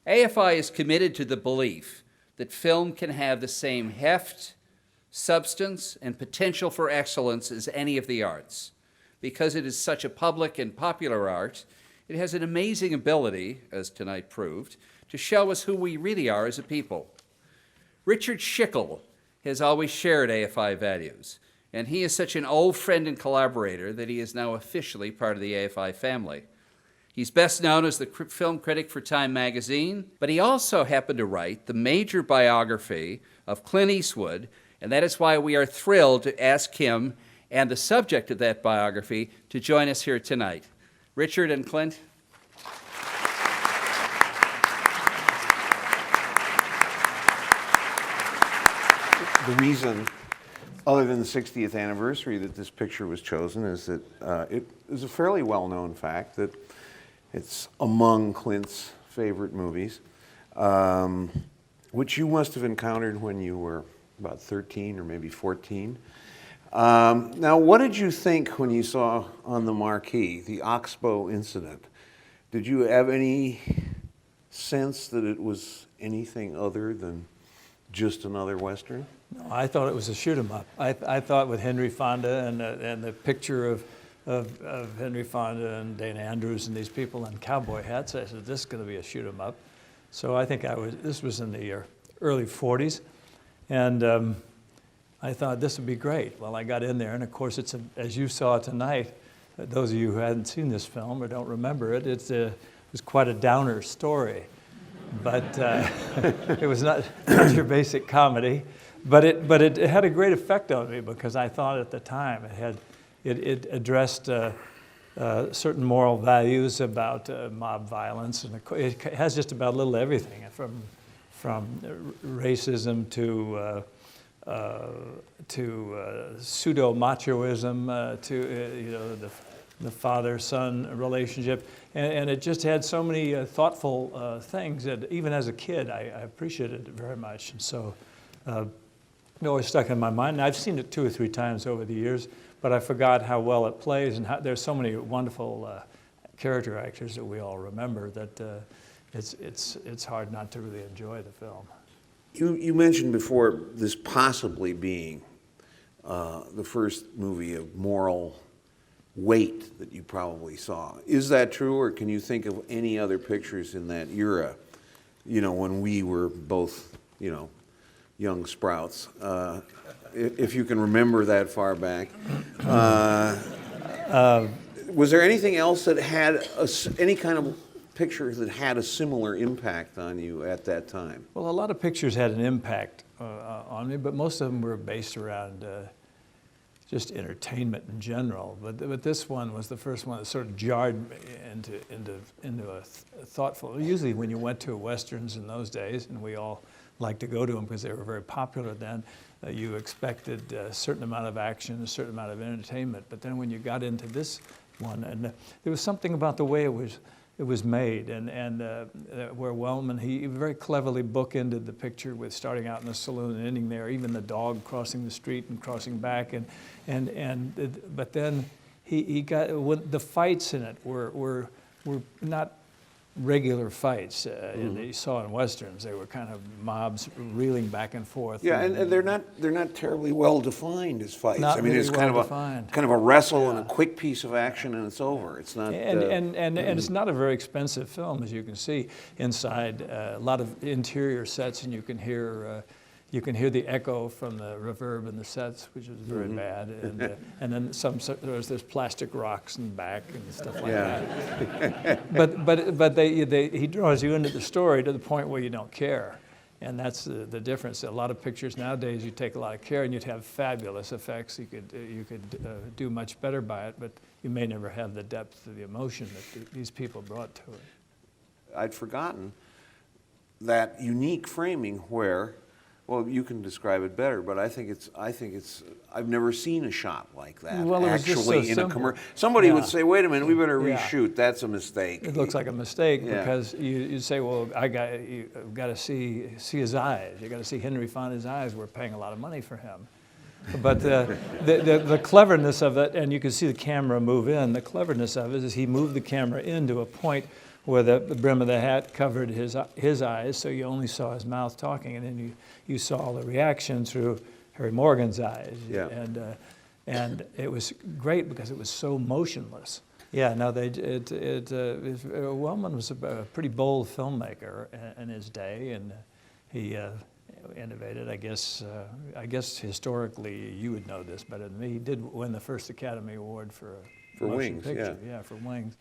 AFI is committed to the belief that film can have the same heft, substance, and potential for excellence as any of the arts. Because it is such a public and popular art, it has an amazing ability, as tonight proved, to show us who we really are as a people. Richard Schickel has always shared AFI values, and he is such an old friend and collaborator that he is now officially part of the AFI family. He's best known as the film critic for Time magazine, but he also happened to write the major biography of Clint Eastwood, and that is why we are thrilled to ask him and the subject of that biography to join us here tonight. Richard and Clint. The reason, other than the 60th anniversary, that this picture was chosen is that it is a fairly well-known fact that it's among Clint's favorite movies, which you must have encountered when you were about 13 or maybe 14. Now, what did you think when you saw on the marquee the Oxbow incident? Did you have any sense that it was anything other than just another Western? No, I thought it was a shoot 'em up. I thought with Henry Fonda and the picture of Henry Fonda and Dana Andrews and these people in cowboy hats, I said, this is going to be a shoot 'em up. So I think this was in the early 40s, and I thought this would be great. Well, I got in there, and of course, as you saw tonight, those of you who hadn't seen this film or don't remember it, it was quite a downer story. But it was not your basic comedy. But it had a great effect on me because I thought at the time it addressed certain moral values about mob violence, and it has just about a little everything from racism to pseudo-machoism to the father-son relationship, and it just had so many thoughtful things that even as a kid I appreciated it very much, and so it always stuck in my mind. And I've seen it 2 or 3 times over the years, but I forgot how well it plays, and there's so many wonderful character actors that we all remember that it's hard not to really enjoy the film. You mentioned before this possibly being the first movie of moral weight that you probably saw. Is that true, or can you think of any other pictures in that era, when we were both, young sprouts, if you can remember that far back? Was there anything else that had any kind of picture that had a similar impact on you at that time? Well, a lot of pictures had an impact on me, but most of them were based around just entertainment in general. But this one was the first one that sort of jarred me into a thoughtful. Usually, when you went to westerns in those days, and we all liked to go to them because they were very popular then, you expected a certain amount of action, a certain amount of entertainment. But then when you got into this one, and there was something about the way it was made, and where Wellman, he very cleverly bookended the picture with starting out in the saloon and ending there, even the dog crossing the street and crossing back, but then he got the fights in it were not regular fights that you saw in westerns. They were kind of mobs reeling back and forth. Yeah, and they're not terribly well defined as fights. Not I mean, really it's kind of a wrestle and a quick piece of action, and it's over. It's not. And it's not a very expensive film, as you can see inside. A lot of interior sets, and you can hear the echo from the reverb in the sets, which is very bad. And then there's plastic rocks in the back and stuff like that. But he draws you into the story to the point where you don't care. And that's the difference. A lot of pictures nowadays, you take a lot of care and you'd have fabulous effects. You could do much better by it, but you may never have the depth of the emotion that these people brought to it. I'd forgotten that unique framing where, well, you can describe it better, but I think it's. I've never seen a shot like that. Well, it was actually just so in simple. a commercial. Somebody would say, "Wait a minute, we better reshoot. That's a mistake." It looks like a mistake because you say, "Well, you've got to see his eyes. You got to see Henry Fonda's eyes. We're paying a lot of money for him." But the cleverness of it, and you can see the camera move in. The cleverness of it is he moved the camera into a point where the brim of the hat covered his eyes, so you only saw his mouth talking, and then you saw all the reaction through Harry Morgan's eyes. Yeah. And it was great because it was so motionless. Yeah, no, Wellman was a pretty bold filmmaker in his day, and he innovated. I guess historically you would know this better than me. He did win the first Academy Award for a motion Wings, picture. yeah. Yeah, for Wings.